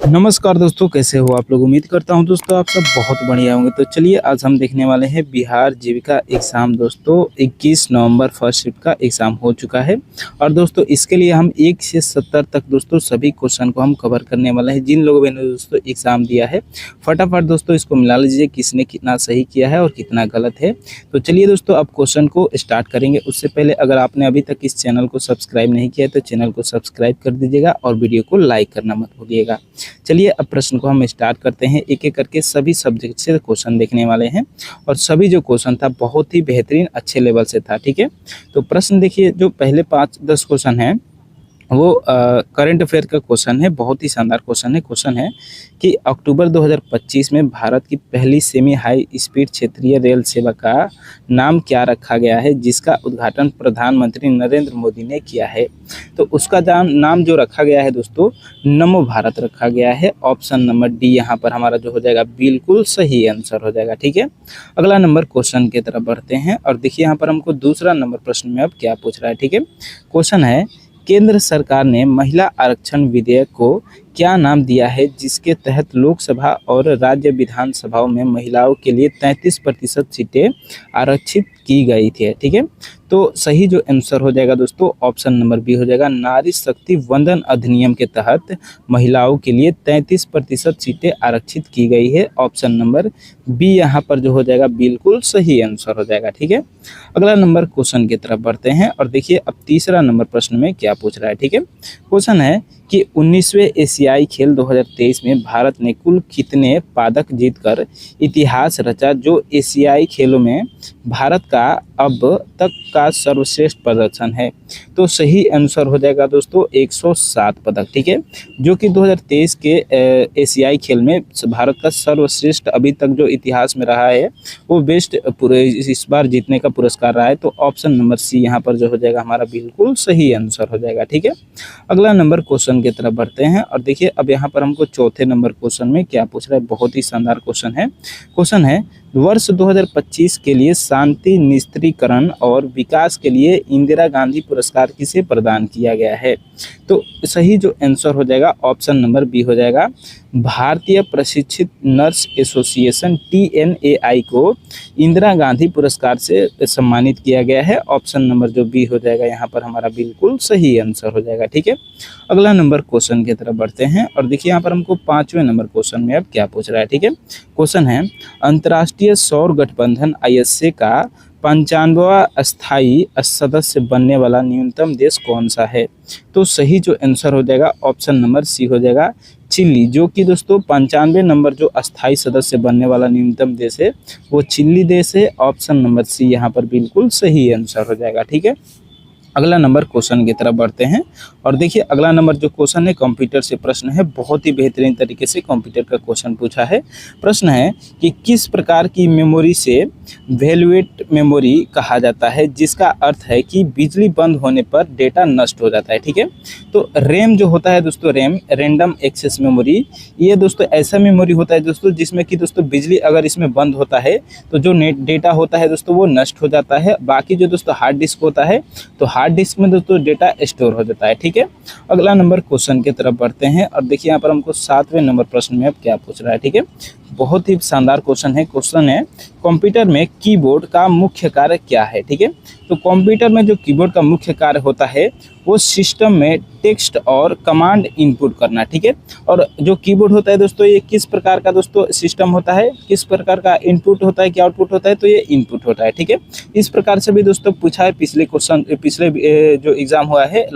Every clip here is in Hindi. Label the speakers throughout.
Speaker 1: नमस्कार दोस्तों, कैसे हो आप लोग। उम्मीद करता हूं दोस्तों आप सब बहुत बढ़िया होंगे। तो चलिए आज हम देखने वाले हैं बिहार जीविका एग्ज़ाम। दोस्तों 21 नवंबर फर्स्ट शिफ्ट का एग्ज़ाम हो चुका है और दोस्तों इसके लिए हम 1 से 70 तक दोस्तों सभी क्वेश्चन को हम कवर करने वाले हैं। जिन लोगों ने दोस्तों एग्ज़ाम दिया है फटाफट दोस्तों इसको मिला लीजिए, किसने कितना सही किया है और कितना गलत है। तो चलिए दोस्तों अब क्वेश्चन को स्टार्ट करेंगे। उससे पहले अगर आपने अभी तक इस चैनल को सब्सक्राइब नहीं किया है तो चैनल को सब्सक्राइब कर दीजिएगा और वीडियो को लाइक करना मत भूलिएगा। चलिए अब प्रश्न को हम स्टार्ट करते हैं। एक एक करके सभी सब्जेक्ट से क्वेश्चन देखने वाले हैं और सभी जो क्वेश्चन था बहुत ही बेहतरीन अच्छे लेवल से था। ठीक है, तो प्रश्न देखिए, जो पहले 5-10 क्वेश्चन हैं वो करंट अफेयर का क्वेश्चन है। बहुत ही शानदार क्वेश्चन है। क्वेश्चन है कि अक्टूबर 2025 में भारत की पहली सेमी हाई स्पीड क्षेत्रीय रेल सेवा का नाम क्या रखा गया है, जिसका उद्घाटन प्रधानमंत्री नरेंद्र मोदी ने किया है। तो उसका नाम जो रखा गया है दोस्तों, नमो भारत रखा गया है। ऑप्शन नंबर डी यहाँ पर हमारा जो हो जाएगा बिल्कुल सही आंसर हो जाएगा। ठीक है, अगला नंबर क्वेश्चन की तरफ बढ़ते हैं और देखिए यहाँ पर हमको दूसरा नंबर प्रश्न में अब क्या पूछ रहा है। ठीक है, क्वेश्चन है केंद्र सरकार ने महिला आरक्षण विधेयक को क्या नाम दिया है, जिसके तहत लोकसभा और राज्य विधानसभाओं में महिलाओं के लिए 33% सीटें आरक्षित की गई थी। ठीक है, तो सही जो आंसर हो जाएगा दोस्तों ऑप्शन नंबर बी हो जाएगा। नारी शक्ति वंदन अधिनियम के तहत महिलाओं के लिए 33% सीटें आरक्षित की गई है। ऑप्शन नंबर बी यहाँ पर जो हो जाएगा बिल्कुल सही आंसर हो जाएगा। ठीक है, अगला नंबर क्वेश्चन की तरफ बढ़ते हैं और देखिए अब तीसरा नंबर प्रश्न में क्या पूछ रहा है। ठीक है, क्वेश्चन है कि 19वें एशियाई खेल 2023 में भारत ने कुल कितने पदक जीतकर इतिहास रचा, जो एशियाई खेलों में भारत का अब तक का सर्वश्रेष्ठ प्रदर्शन है। तो सही आंसर हो जाएगा दोस्तों 107 पदक। ठीक है, जो कि 2023 के एशियाई खेल में भारत का सर्वश्रेष्ठ अभी तक जो इतिहास में रहा है वो बेस्ट पूरे इस बार जीतने का पुरस्कार रहा है। तो ऑप्शन नंबर सी यहाँ पर जो हो जाएगा हमारा बिल्कुल सही आंसर हो जाएगा। ठीक है, अगला नंबर क्वेश्चन की तरफ बढ़ते हैं और देखिए अब यहाँ पर हमको चौथे नंबर क्वेश्चन में क्या पूछ रहा है। बहुत ही शानदार क्वेश्चन है। क्वेश्चन है वर्ष 2025 के लिए शांति निस्त्रीकरण और विकास के लिए इंदिरा गांधी पुरस्कार किसे प्रदान किया गया है। तो सही जो आंसर हो जाएगा ऑप्शन नंबर बी हो जाएगा। भारतीय प्रशिक्षित नर्स एसोसिएशन TNAI को इंदिरा गांधी पुरस्कार से सम्मानित किया गया है। ऑप्शन नंबर जो बी हो जाएगा यहाँ पर हमारा बिल्कुल सही आंसर हो जाएगा। ठीक है, अगला नंबर क्वेश्चन की तरफ बढ़ते हैं और देखिए यहाँ पर हमको 5वें नंबर क्वेश्चन में अब क्या पूछ रहा है। ठीक है, क्वेश्चन है अंतर्राष्ट्रीय सौर गठबंधन ISA का 95वां स्थायी सदस्य बनने वाला न्यूनतम देश कौन सा है। तो सही जो आंसर हो जाएगा ऑप्शन नंबर सी हो जाएगा चिली, जो कि दोस्तों 95 नंबर जो अस्थाई सदस्य बनने वाला न्यूनतम देश है वो चिली देश है। ऑप्शन नंबर सी यहाँ पर बिल्कुल सही आंसर हो जाएगा। ठीक है, अगला नंबर क्वेश्चन की तरफ बढ़ते हैं और देखिए अगला नंबर जो क्वेश्चन है कंप्यूटर से प्रश्न है। बहुत ही बेहतरीन तरीके से कंप्यूटर का क्वेश्चन पूछा है। प्रश्न है कि किस प्रकार की मेमोरी से वैल्यूएट मेमोरी कहा जाता है, जिसका अर्थ है कि बिजली बंद होने पर डेटा नष्ट हो जाता है। ठीक है, तो रैम जो होता है दोस्तों, रैम रैंडम एक्सेस मेमोरी, ये दोस्तों ऐसा मेमोरी होता है दोस्तों जिसमें कि दोस्तों बिजली अगर इसमें बंद होता है तो जो नेट डेटा होता है दोस्तों वो नष्ट हो जाता है। बाकी जो दोस्तों हार्ड डिस्क होता है तो हार्ड डिस्क में दोस्तों डेटा स्टोर हो जाता है। ठीक है, अगला नंबर क्वेश्चन की तरफ बढ़ते हैं और देखिए यहाँ पर हमको 7वें नंबर प्रश्न में अब क्या पूछ रहा है। ठीक है, बहुत ही शानदार क्वेश्चन है। क्वेश्चन है कंप्यूटर में कीबोर्ड का मुख्य कार्य क्या है। ठीक है, तो कंप्यूटर में जो कीबोर्ड का मुख्य कार्य होता है वो सिस्टम में टेक्स्ट और कमांड इनपुट करना। ठीक है, और जो कीबोर्ड होता है दोस्तों ये किस प्रकार का दोस्तों सिस्टम होता है, किस प्रकार का इनपुट होता है, क्या आउटपुट होता है, तो ये इनपुट होता है। ठीक है, इस प्रकार से भी दोस्तों पूछा है पिछले क्वेश्चन, पिछले जो एग्जाम हुआ है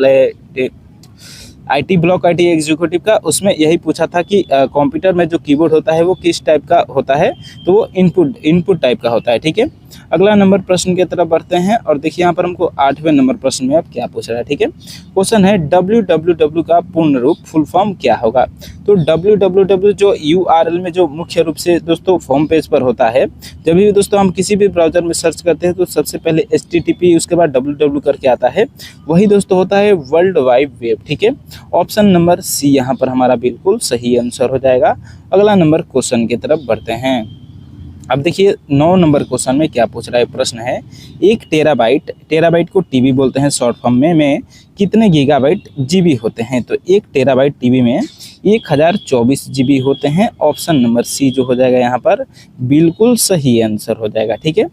Speaker 1: IT ब्लॉक IT एग्जीक्यूटिव का, उसमें यही पूछा था कि कंप्यूटर में जो कीबोर्ड होता है वो किस टाइप का होता है, तो वो इनपुट टाइप का होता है। ठीक है, अगला नंबर प्रश्न की तरफ बढ़ते हैं और देखिए यहाँ पर हमको 8वें नंबर प्रश्न में अब क्या पूछ रहा है। ठीक है, क्वेश्चन है www का पूर्ण रूप फुल फॉर्म क्या होगा। तो www जो URL में जो मुख्य रूप से दोस्तों होम पेज पर होता है, जब भी दोस्तों हम किसी भी ब्राउजर में सर्च करते हैं तो सबसे पहले HTTP उसके बाद www करके आता है, वही दोस्तों होता है वर्ल्ड वाइड वेब। ठीक है, ऑप्शन नंबर सी यहाँ पर हमारा बिल्कुल सही आंसर हो जाएगा। अगला नंबर क्वेश्चन की तरफ बढ़ते हैं अब देखिए 9 नंबर क्वेश्चन में क्या पूछ रहा है, प्रश्न है 1 टेराबाइट, टेराबाइट को टीबी बोलते हैं शॉर्ट फॉर्म में कितने गीगाबाइट जीबी होते हैं। तो 1 टेराबाइट टीबी में 1024 जीबी होते हैं। ऑप्शन नंबर सी जो हो जाएगा यहाँ पर बिल्कुल सही आंसर हो जाएगा। ठीक है,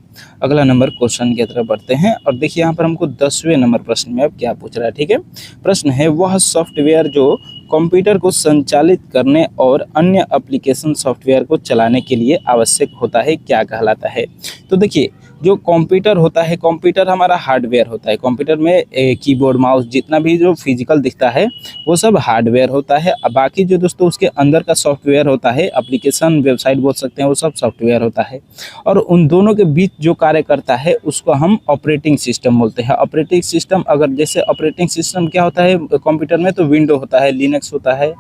Speaker 1: अगला नंबर क्वेश्चन की तरफ बढ़ते हैं और देखिए यहाँ पर हमको 10वें नंबर प्रश्न में अब क्या पूछ रहा है। ठीक है, प्रश्न है वह सॉफ्टवेयर जो कंप्यूटर को संचालित करने और अन्य एप्लीकेशन सॉफ्टवेयर को चलाने के लिए आवश्यक होता है क्या कहलाता है। तो देखिए जो कंप्यूटर होता है, कंप्यूटर हमारा हार्डवेयर होता है। कंप्यूटर में कीबोर्ड माउस जितना भी जो फिजिकल दिखता है वो सब हार्डवेयर होता है। अब बाकी जो दोस्तों उसके अंदर का सॉफ्टवेयर होता है, एप्लीकेशन वेबसाइट बोल सकते हैं, वो सब सॉफ्टवेयर होता है। और उन दोनों के बीच जो कार्य करता है उसको हम ऑपरेटिंग सिस्टम बोलते हैं। ऑपरेटिंग सिस्टम, अगर जैसे ऑपरेटिंग सिस्टम क्या होता है कंप्यूटर में, तो विंडो होता है, लिनक्स होता है,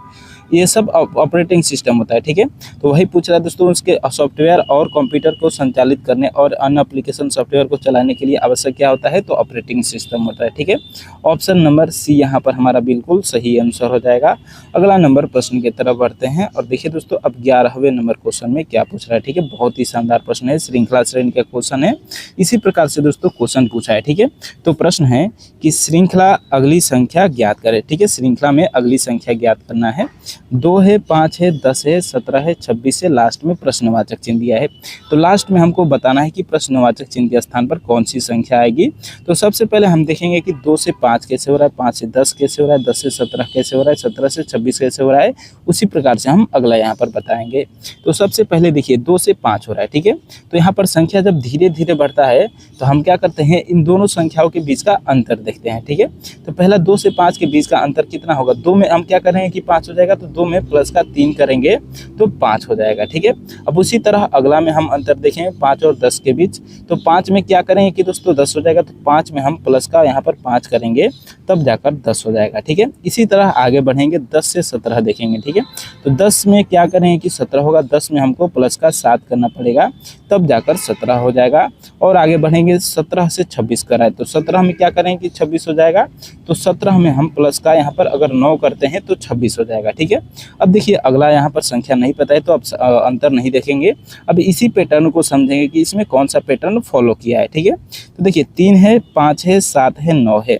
Speaker 1: ये सब ऑपरेटिंग सिस्टम होता है। ठीक है, तो वही पूछ रहा है दोस्तों उसके सॉफ्टवेयर और कंप्यूटर को संचालित करने और अन्य एप्लीकेशन सॉफ्टवेयर को चलाने के लिए आवश्यक क्या होता है, तो ऑपरेटिंग सिस्टम होता है। ठीक है, ऑप्शन नंबर सी यहाँ पर हमारा बिल्कुल सही आंसर हो जाएगा। अगला नंबर प्रश्न की तरफ बढ़ते हैं और देखिए दोस्तों अब 11वें नंबर क्वेश्चन में क्या पूछ रहा है। ठीक है, बहुत ही शानदार प्रश्न है, श्रृंखला श्रेणी का क्वेश्चन है। इसी प्रकार से दोस्तों क्वेश्चन पूछा है। ठीक है, तो प्रश्न है कि श्रृंखला अगली संख्या ज्ञात करे। ठीक है, श्रृंखला में अगली संख्या ज्ञात करना है। 2 है, 5 है, 10 है, 17 है, 26 है, लास्ट में प्रश्नवाचक चिन्ह दिया है। तो लास्ट में हमको बताना है कि प्रश्नवाचक चिन्ह के स्थान पर कौन सी संख्या आएगी। तो सबसे पहले हम देखेंगे कि 2 से 5 कैसे हो रहा है, 5 से 10 कैसे हो रहा है, 10 से 17 कैसे हो रहा है, 17 से 26 कैसे हो रहा है। उसी प्रकार से हम अगला यहाँ पर बताएंगे। तो सबसे पहले देखिए 2 से 5 हो रहा है। ठीक है, तो यहाँ पर संख्या जब धीरे धीरे बढ़ता है तो हम क्या करते हैं, इन दोनों संख्याओं के बीच का अंतर देखते हैं। ठीक है, तो पहला 2 से 5 के बीच का अंतर कितना होगा, 2 में हम क्या करेंगे कि 5 हो जाएगा, तो 2 में प्लस का 3 करेंगे तो 5 हो जाएगा। ठीक है, अब उसी तरह अगला में हम अंतर देखेंगे 5 और 10 के बीच, तो 5 में क्या करेंगे कि दोस्तों 10 हो जाएगा, तो 5 में हम प्लस का यहाँ पर 5 करेंगे तब जाकर 10 हो जाएगा। ठीक है, इसी तरह आगे बढ़ेंगे 10 से 17 देखेंगे। ठीक है, तो 10 में क्या करेंगे कि 17 होगा, 10 में हमको प्लस का 7 करना पड़ेगा तब जाकर 17 हो जाएगा। और आगे बढ़ेंगे 17 से 26 कराए, तो 17 में क्या करेंगे कि 26 हो जाएगा, तो 17 में हम प्लस का यहाँ पर अगर 9 करते हैं तो 26 हो जाएगा। ठीक है, अब देखिए अगला यहाँ पर संख्या नहीं पता है तो अब अंतर नहीं देखेंगे, अब इसी पैटर्न को समझेंगे कि इसमें कौन सा पैटर्न फॉलो किया है। ठीक है, तो देखिए 3 है, 5 है, 7 है, 9 है।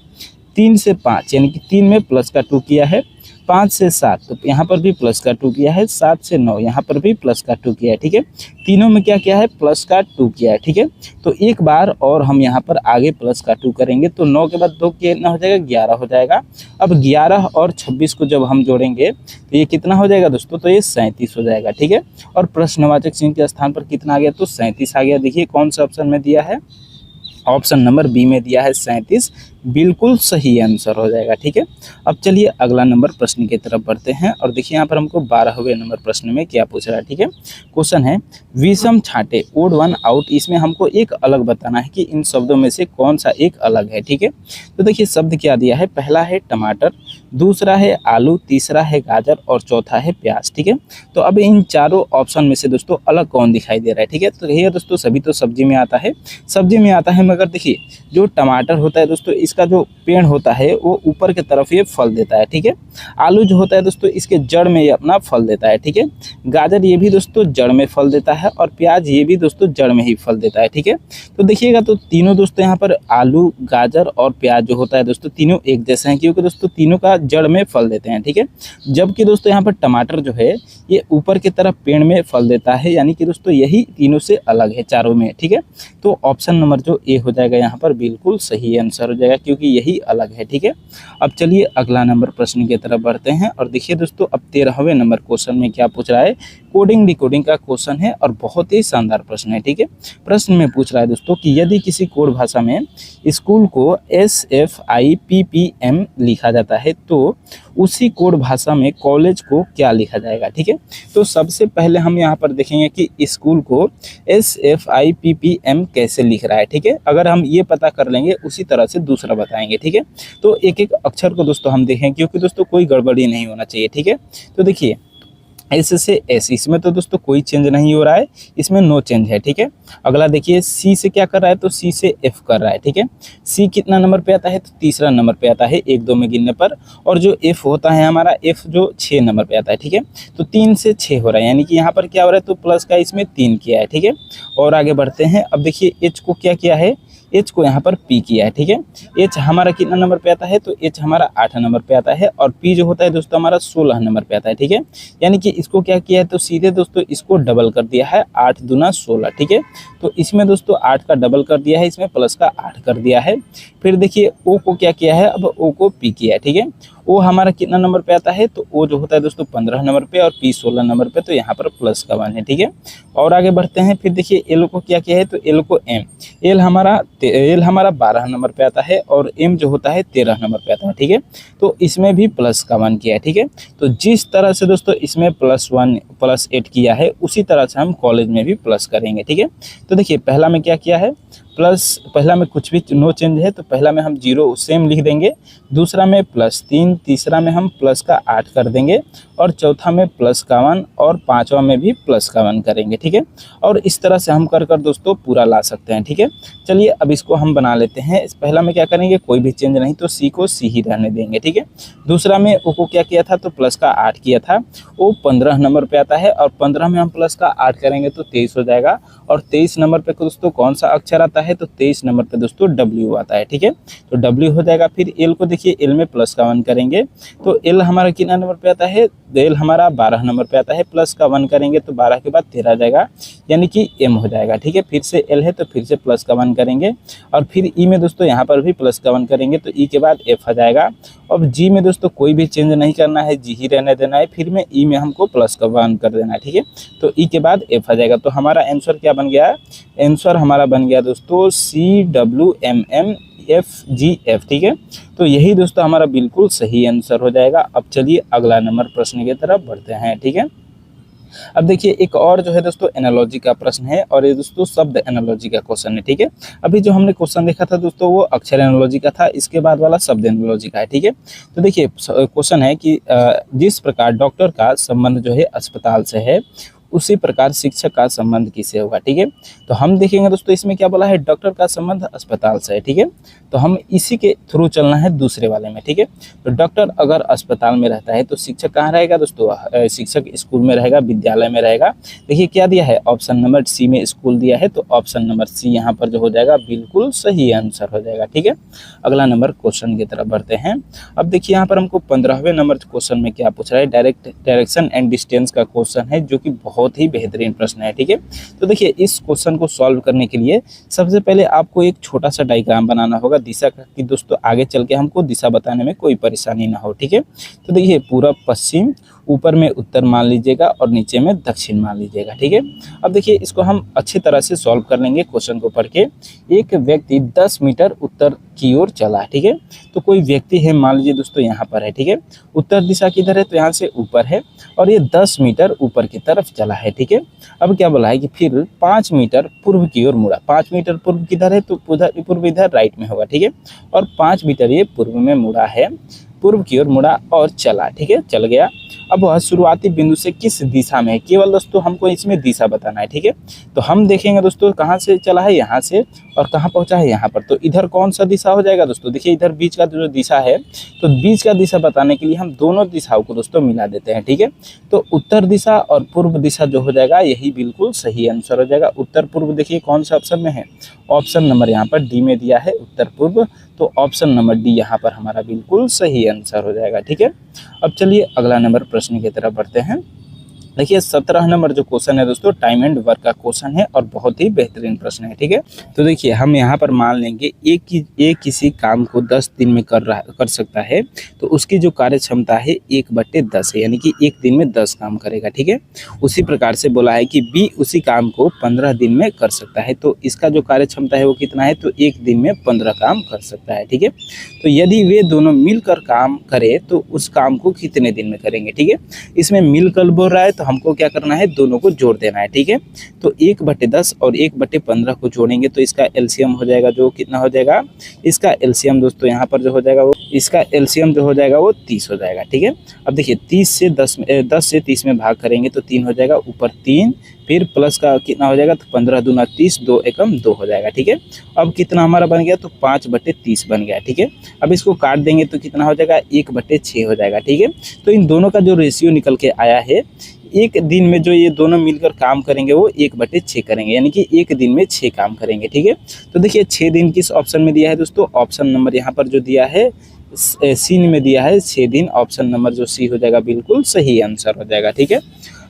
Speaker 1: 3 से 5 यानी कि 3 में प्लस का 2 किया है, 5 से 7 तो यहाँ पर भी प्लस का 2 किया है, 7 से 9 यहाँ पर भी प्लस का 2 किया है। ठीक है, तीनों में क्या किया है, प्लस का 2 किया है। ठीक है, तो एक बार और हम यहाँ पर आगे प्लस का 2 करेंगे तो 9 के बाद 2 कितना हो जाएगा, 11 हो जाएगा। अब 11 और 26 को जब हम जोड़ेंगे तो ये कितना हो जाएगा दोस्तों, तो ये 37 हो जाएगा। ठीक है, और प्रश्नवाचक चिन्ह के स्थान पर कितना आ गया, तो 37 आ गया। देखिए कौन सा ऑप्शन में दिया है, ऑप्शन नंबर बी में दिया है 37, बिल्कुल सही आंसर हो जाएगा। ठीक है, अब चलिए अगला नंबर प्रश्न की तरफ बढ़ते हैं और देखिए यहाँ पर हमको 12वें नंबर प्रश्न में क्या पूछ रहा है। ठीक है, क्वेश्चन है विषम छाटे ओड वन आउट, इसमें हमको एक अलग बताना है कि इन शब्दों में से कौन सा एक अलग है। ठीक है, तो देखिए शब्द क्या दिया है, पहला है टमाटर, दूसरा है आलू, तीसरा है गाजर और चौथा है प्याज। ठीक है, तो अब इन चारों ऑप्शन में से दोस्तों अलग कौन दिखाई दे रहा है। ठीक है, तो ये दोस्तों सभी तो सब्जी में आता है, सब्जी में आता है, मगर देखिए जो टमाटर होता है दोस्तों इसका जो पेड़ होता है वो ऊपर की तरफ ये फल देता है। ठीक है, आलू जो होता है दोस्तों इसके जड़ में ये अपना फल देता है। ठीक है, गाजर ये भी दोस्तों जड़ में फल देता है और प्याज ये भी दोस्तों जड़ में ही फल देता है। ठीक है, तो देखिएगा तो तीनों दोस्तों यहाँ पर आलू, गाजर और प्याज जो होता है दोस्तों तीनों एक जैसे हैं, क्योंकि दोस्तों तीनों का जड़ में फल देते हैं। ठीक है, जबकि दोस्तों यहाँ पर टमाटर जो है ये ऊपर की तरफ पेड़ में फल देता है, यानी कि दोस्तों यही तीनों से अलग है चारों में। ठीक है, तो ऑप्शन नंबर जो ए हो जाएगा यहाँ पर बिल्कुल सही आंसर हो जाएगा, क्योंकि यही अलग है। ठीक है, अब चलिए अगला नंबर प्रश्न की तरफ बढ़ते हैं और देखिए दोस्तों अब 13वें नंबर क्वेश्चन में क्या पूछ रहा है, कोडिंग डिकोडिंग का क्वेश्चन है और बहुत ही शानदार प्रश्न है। ठीक है, प्रश्न में पूछ रहा है दोस्तों कि यदि किसी कोड भाषा में स्कूल को SFIPPM लिखा जाता है तो उसी कोड भाषा में कॉलेज को क्या लिखा जाएगा। ठीक है, तो सबसे पहले हम यहाँ पर देखेंगे कि स्कूल को SFIPPM कैसे लिख रहा है। ठीक है, अगर हम ये पता कर लेंगे उसी तरह से दूसरा बताएंगे। ठीक है, तो एक एक अक्षर को दोस्तों हम देखें, क्योंकि दोस्तों कोई गड़बड़ी नहीं होना चाहिए। ठीक है, तो देखिए एस से एस, इसमें तो दोस्तों कोई चेंज नहीं हो रहा है, इसमें नो चेंज है। ठीक है, अगला देखिए सी से क्या कर रहा है, तो सी से एफ कर रहा है। ठीक है, सी कितना नंबर पे आता है, तो तीसरा नंबर पे आता है 1 2 में गिनने पर। और जो एफ होता है हमारा, एफ जो 6 नंबर पे आता है। ठीक है, तो 3 से 6 हो रहा है, यानी कि यहाँ पर क्या हो रहा है, तो प्लस का इसमें 3 किया है। ठीक है, और आगे बढ़ते हैं। अब देखिए एच को क्या किया है, एच को यहाँ पर पी किया है। ठीक है, एच हमारा कितना नंबर पे आता है, तो एच हमारा 8 नंबर पे आता है, और पी जो होता है दोस्तों हमारा 16 नंबर पे आता है। ठीक है, यानी कि इसको क्या किया है, तो सीधे दोस्तों इसको डबल कर दिया है, 8 दूना 16। ठीक है, तो इसमें दोस्तों 8 का डबल कर दिया है, इसमें प्लस का 8 कर दिया है। फिर देखिए ओ को क्या किया है, अब ओ को पी किया है। ठीक है, ओ हमारा कितना नंबर पे आता है, तो ओ जो होता है दोस्तों 15 नंबर पे, और पी 16 नंबर पे, तो यहाँ पर प्लस का 1 है। ठीक है, और आगे बढ़ते हैं। फिर देखिए एल को क्या किया है, तो एल को एम, एल हमारा 12 नंबर पे आता है, और एम जो होता है 13 नंबर पे आता है। ठीक है, तो इसमें भी प्लस का 1 किया है। ठीक है, तो जिस तरह से दोस्तों इसमें +1 +8 किया है, उसी तरह से हम कॉलेज में भी प्लस करेंगे। ठीक है, तो देखिए पहला में क्या किया है, प्लस, पहला में कुछ भी नो चेंज है, तो पहला में हम 0 सेम लिख देंगे, दूसरा में +3, तीसरा में हम प्लस का 8 कर देंगे, और चौथा में प्लस का 1, और पांचवा में भी प्लस का 1 करेंगे। ठीक है, और इस तरह से हम कर दोस्तों पूरा ला सकते हैं। ठीक है, चलिए अब इसको हम बना लेते हैं। इस पहला में क्या करेंगे, कोई भी चेंज नहीं, तो सी को सी ही रहने देंगे। ठीक है, दूसरा में ओ को क्या किया था, तो प्लस का 8 किया था, वो 15 नंबर पे आता है, और 15 में हम प्लस का 8 करेंगे तो 23 हो जाएगा। और 23 नंबर पे दोस्तों कौन सा अक्षर आता है, तो 23 नंबर पे दोस्तों डब्ल्यू आता है। ठीक है, तो डब्ल्यू हो जाएगा। फिर एल को देखिए, एल में प्लस का 1 करेंगे, तो एल हमारा कितना नंबर पे आता है, एल हमारा 12 नंबर पे आता है, प्लस का 1 करेंगे तो 12 के बाद 13 आ जाएगा, यानी कि एम हो जाएगा। ठीक है, फिर से एल है तो फिर से प्लस का 1 करेंगे, और फिर ई में दोस्तों यहाँ पर भी प्लस का 1 करेंगे, तो ई के बाद एफ आ जाएगा। अब जी में दोस्तों कोई भी चेंज नहीं करना है, जी ही रहने देना है, फिर में ई में हमको प्लस का 1 कर देना है। ठीक है, तो ई के बाद एफ आ जाएगा। तो हमारा आंसर क्या बन गया, आंसर हमारा बन गया दोस्तों CWMMFGF। ठीक है, तो यही दोस्तों हमारा बिल्कुल सही आंसर हो जाएगा। अब चलिए अगला नंबर प्रश्न की तरफ बढ़ते हैं। ठीक है, अब देखिए एक और जो है दोस्तों एनालॉजी का प्रश्न है, और ये दोस्तों शब्द एनालॉजी का क्वेश्चन है। ठीक है, अभी जो हमने क्वेश्चन देखा था दोस्तों वो अक्षर एनालॉजी का था, इसके बाद वाला शब्द एनालॉजी का है। ठीक है, तो देखिए क्वेश्चन है कि जिस प्रकार डॉक्टर का संबंध जो है अस्पताल से है, उसी प्रकार शिक्षक का संबंध किससे होगा। ठीक है, तो हम देखेंगे दोस्तों इसमें क्या बोला है, डॉक्टर का संबंध अस्पताल से है। ठीक है, तो हम इसी के थ्रू चलना है दूसरे वाले में। ठीक है, तो डॉक्टर अगर अस्पताल में रहता है तो शिक्षक कहाँ रहेगा दोस्तों, शिक्षक स्कूल में रहेगा, विद्यालय में रहेगा। देखिए क्या दिया है, ऑप्शन नंबर सी में स्कूल दिया है, तो ऑप्शन नंबर सी यहाँ पर जो हो जाएगा बिल्कुल सही आंसर हो जाएगा। ठीक है, अगला नंबर क्वेश्चन की तरफ बढ़ते हैं। अब देखिए यहाँ पर हमको 15वें नंबर क्वेश्चन में क्या पूछ रहा है, डायरेक्शन एंड डिस्टेंस का क्वेश्चन है, जो कि बहुत ही बेहतरीन प्रश्न है। ठीक है, तो देखिए इस क्वेश्चन को सॉल्व करने के लिए सबसे पहले आपको एक छोटा सा डायग्राम बनाना होगा दिशा का, कि दोस्तों आगे चल के हमको दिशा बताने में कोई परेशानी ना हो। ठीक है, तो देखिए पूरब पश्चिम, ऊपर में उत्तर मान लीजिएगा, और नीचे में दक्षिण मान लीजिएगा। ठीक है, अब देखिए इसको हम अच्छी तरह से सॉल्व कर लेंगे क्वेश्चन को पढ़ के। एक व्यक्ति 10 मीटर उत्तर की ओर चला। ठीक है, तो कोई व्यक्ति है, मान लीजिए दोस्तों यहाँ पर है। ठीक है, उत्तर दिशा किधर है, तो यहाँ से ऊपर है, और ये 10 मीटर ऊपर की तरफ चला है। ठीक है, अब क्या बोला है कि फिर 5 मीटर पूर्व की ओर मुड़ा। 5 मीटर पूर्व किधर है, तो पूर्व इधर राइट में होगा। ठीक है, और 5 मीटर ये पूर्व में मुड़ा है, पूर्व की ओर मुड़ा और चला। ठीक है, चल गया। अब वह शुरुआती बिंदु से किस दिशा में है, केवल दोस्तों हमको इसमें दिशा बताना है। ठीक है, तो हम देखेंगे दोस्तों कहाँ से चला है, यहाँ से, और कहाँ पहुँचा है, यहाँ पर। तो इधर कौन सा दिशा हो जाएगा दोस्तों, देखिए इधर बीच का जो दिशा है, तो बीच का दिशा बताने के लिए हम दोनों दिशाओं को दोस्तों मिला देते हैं। ठीक है, तो उत्तर दिशा और पूर्व दिशा जो हो जाएगा यही बिल्कुल सही आंसर हो जाएगा। उत्तर पूर्व देखिए कौन सा ऑप्शन में है, ऑप्शन नंबर यहाँ पर डी में दिया है उत्तर पूर्व, तो ऑप्शन नंबर डी यहाँ पर हमारा बिल्कुल सही आंसर हो जाएगा। ठीक है, अब चलिए अगला नंबर प्रश्न की तरफ बढ़ते हैं। देखिए 17 नंबर जो क्वेश्चन है दोस्तों टाइम एंड वर्क का क्वेश्चन है, और बहुत ही बेहतरीन प्रश्न है। ठीक है, तो देखिए हम यहाँ पर मान लेंगे एक किसी काम को 10 दिन में कर सकता है, तो उसकी जो कार्य क्षमता है 1/10 है, यानी कि एक दिन में 10 काम करेगा। ठीक है, उसी प्रकार से बोला है कि बी उसी काम को 15 दिन में कर सकता है, तो इसका जो कार्य क्षमता है वो कितना है, तो एक दिन में 15 काम कर सकता है। ठीक है, तो यदि वे दोनों मिलकर काम करें तो उस काम को कितने दिन में करेंगे। ठीक है, इसमें मिलकर बोल रहा है, तो हमको क्या करना है, दोनों को जोड़ देना है। ठीक है, तो 1/10 और 1/15 को जोड़ेंगे तो इसका एलसीएम हो जाएगा, जो कितना हो जाएगा, इसका एलसीएम दोस्तों यहाँ पर जो हो जाएगा वो, इसका एलसीएम जो हो जाएगा वो 30 हो जाएगा। ठीक है, अब देखिए 10 से 30 में भाग करेंगे तो 3 हो जाएगा, ऊपर 3, फिर प्लस का कितना हो जाएगा, तो 15 दूना 30, 2 एकम 2 हो जाएगा। ठीक है, अब कितना हमारा बन गया, तो 5/30 बन गया। ठीक है, अब इसको काट देंगे तो कितना हो जाएगा, 1/6 हो जाएगा। ठीक है, तो इन दोनों का जो रेशियो निकल के आया है, एक दिन में जो ये दोनों मिलकर काम करेंगे वो 1/6 करेंगे, यानी कि एक दिन में 6 काम करेंगे। ठीक है, तो देखिए 6 दिन किस ऑप्शन में दिया है दोस्तों, ऑप्शन नंबर यहाँ पर जो दिया है सी में दिया है 6 दिन, ऑप्शन नंबर जो सी हो जाएगा बिल्कुल सही आंसर हो जाएगा। ठीक है,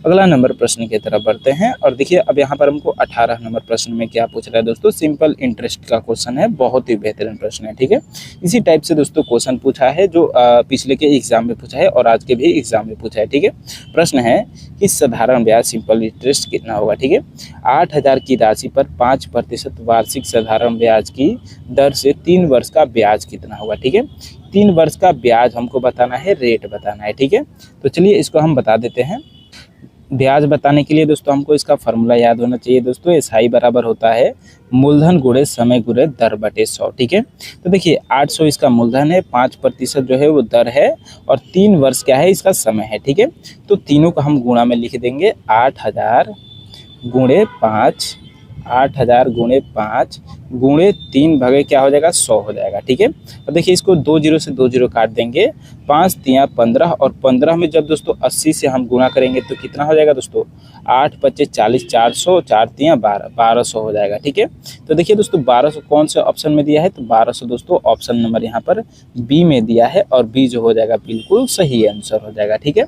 Speaker 1: अगला नंबर प्रश्न की तरफ बढ़ते हैं और देखिए अब यहाँ पर हमको 18 नंबर प्रश्न में क्या पूछ रहा है दोस्तों, सिंपल इंटरेस्ट का क्वेश्चन है, बहुत ही बेहतरीन प्रश्न है। ठीक है, इसी टाइप से दोस्तों क्वेश्चन पूछा है जो पिछले के एग्जाम में पूछा है और आज के भी एग्जाम में पूछा है। ठीक है, प्रश्न है कि साधारण ब्याज सिंपल इंटरेस्ट कितना होगा। ठीक है, 8,000 की राशि पर 5% वार्षिक साधारण ब्याज की दर से 3 वर्ष का ब्याज कितना होगा। ठीक है, 3 वर्ष का ब्याज हमको बताना है, रेट बताना है। ठीक है, तो चलिए इसको हम बता देते हैं। ब्याज बताने के लिए दोस्तों हमको इसका फॉर्मूला याद होना चाहिए दोस्तों, एसआई बराबर होता है मूलधन गुणे समय गुणे दर बटे 100। ठीक है, तो देखिए 800 इसका मूलधन है, 5% जो है वो दर है और 3 वर्ष क्या है, इसका समय है। ठीक है, तो तीनों को हम गुणा में लिख देंगे, 8,000 गुणे 5, 8,000 गुणे 5 गुणे 3 भागे क्या हो जाएगा, 100 हो जाएगा। ठीक है, अब देखिए इसको 2 जीरो से 2 जीरो काट देंगे, 5 तिया 15 और 15 में जब दोस्तों 80 से हम गुणा करेंगे तो कितना हो जाएगा दोस्तों, 8 × 5 = 40, 400, 4 तिया 12, 1200 हो जाएगा। ठीक है, तो देखिए दोस्तों 1200 कौन से ऑप्शन में दिया है, तो 1200 दोस्तों ऑप्शन नंबर यहाँ पर बी में दिया है और बी जो हो जाएगा बिल्कुल सही आंसर हो जाएगा। ठीक है,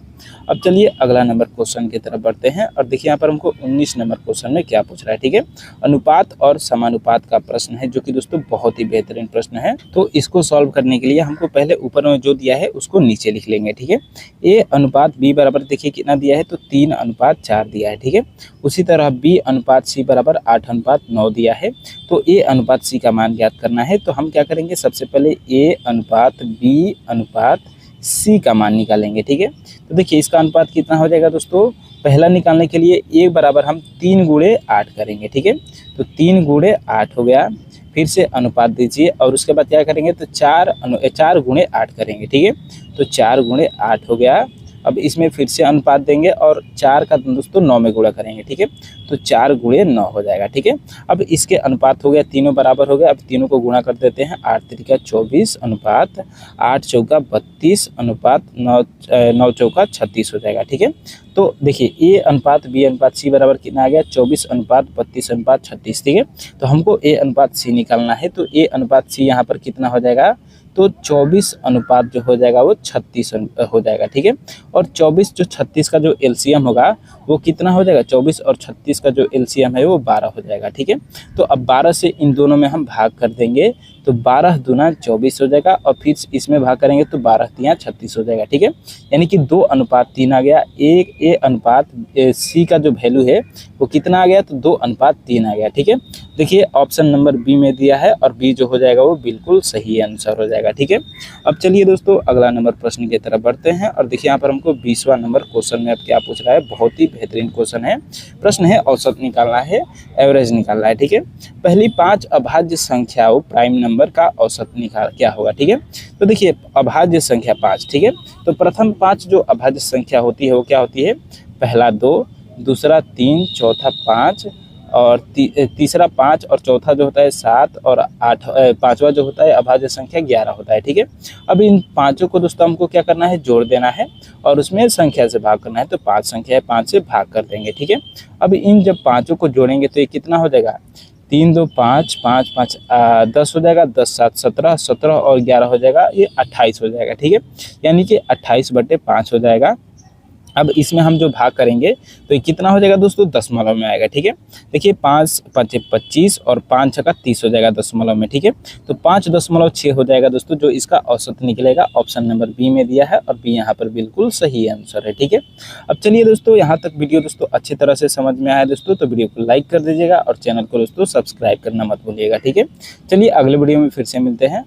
Speaker 1: अब चलिए अगला नंबर क्वेश्चन की तरफ बढ़ते हैं और देखिए यहाँ पर हमको 19 नंबर क्वेश्चन में क्या पूछ रहा है। ठीक है, अनुपात और समानुपात का प्रश्न है, जो कि दोस्तों बहुत ही बेहतरीन प्रश्न है। तो इसको सॉल्व करने के लिए हमको पहले ऊपर में जो दिया है उसको नीचे लिख लेंगे। ठीक है, ए अनुपात बी बराबर देखिए कितना दिया है, तो 3:4 दिया है। ठीक है, उसी तरह बी अनुपात सी बराबर 8:9 दिया है। तो ए अनुपात सी का मान ज्ञात करना है, तो हम क्या करेंगे, सबसे पहले ए अनुपात बी अनुपात सी का मान निकालेंगे। ठीक है, तो देखिए इसका अनुपात कितना हो जाएगा दोस्तों, पहला निकालने के लिए ए बराबर हम 3 × 8 करेंगे। ठीक है, तो 3 × 8 हो गया, फिर से अनुपात दीजिए और उसके बाद क्या करेंगे, तो 4 × 8 करेंगे। ठीक है, तो 4 × 8 हो गया, अब इसमें फिर से अनुपात देंगे और 4 का दोस्तों 9 में गुणा करेंगे। ठीक है, तो 4 × 9 हो जाएगा। ठीक है, अब इसके अनुपात हो गया, तीनों बराबर हो गया, अब तीनों को गुणा कर देते हैं, 8 × 3 = 24 अनुपात 8 × 4 = 32 अनुपात 9 × 4 = 36 हो जाएगा। ठीक है, तो देखिए ए अनुपात बी अनुपात सी बराबर कितना आ गया, 24 अनुपात 32 अनुपात 36। ठीक है, तो हमको ए अनुपात सी निकालना है, तो ए अनुपात सी यहाँ पर कितना हो जाएगा, तो 24 अनुपात जो हो जाएगा वो 36 हो जाएगा। ठीक है, और 24 जो 36 का जो एलसीएम होगा वो कितना हो जाएगा, 24 और 36 का जो एलसीएम है वो 12 हो जाएगा। ठीक है, तो अब 12 से इन दोनों में हम भाग कर देंगे, तो 12 दूना 24 हो जाएगा और फिर इसमें भाग करेंगे तो 12 तिया 36 हो जाएगा। ठीक है, यानी कि 2:3 आ गया। एक ए अनुपात सी का जो वैल्यू है वो कितना आ गया, तो 2:3 आ गया। ठीक है, देखिए ऑप्शन नंबर बी में दिया है और बी जो हो जाएगा वो बिल्कुल सही आंसर हो जाएगा। ठीक है, अब चलिए दोस्तों अगला नंबर प्रश्न की तरफ बढ़ते हैं और देखिए यहाँ पर हमको 20वां नंबर क्वेश्चन में अब क्या पूछ रहा है, बहुत ही बेहतरीन क्वेश्चन है। प्रश्न है औसत निकालना है, एवरेज निकालना है। ठीक है, पहली 5 अभाज्य संख्याओं प्राइम नंबर का औसत निकाल क्या होगा। ठीक है, तो देखिए अभाज्य संख्या 5। ठीक है, तो प्रथम 5 जो अभाज्य संख्या होती है वो क्या होती है, पहला 2, दूसरा 3, चौथा 5 और तीसरा 5 और चौथा जो होता है 7 और 8, पांचवा जो होता है अभाज्य संख्या 11 होता है। ठीक है, अब इन पांचों को दोस्तों हमको क्या करना है, जोड़ देना है और उसमें संख्या से भाग करना है, तो 5 संख्या है 5 से भाग कर देंगे। ठीक है, अब इन जब पांचों को जोड़ेंगे तो ये कितना हो जाएगा, 3 2 5 5 5 10 हो जाएगा, 10 7 17 17 और 11 हो जाएगा, ये 28 हो जाएगा। ठीक है, यानी कि 28/5 हो जाएगा। अब इसमें हम जो भाग करेंगे तो ये कितना हो जाएगा दोस्तों, दशमलव में आएगा। ठीक है, देखिए 5 5 25 और 5 6 30 हो जाएगा दशमलव में। ठीक है, तो 5.6 हो जाएगा दोस्तों, जो इसका औसत निकलेगा। ऑप्शन नंबर बी में दिया है और बी यहाँ पर बिल्कुल सही आंसर है। ठीक है, अब चलिए दोस्तों यहाँ तक वीडियो दोस्तों अच्छी तरह से समझ में आया दोस्तों, तो वीडियो को लाइक कर दीजिएगा और चैनल को दोस्तों सब्सक्राइब करना मत भूलिएगा। ठीक है, चलिए अगले वीडियो में फिर से मिलते हैं।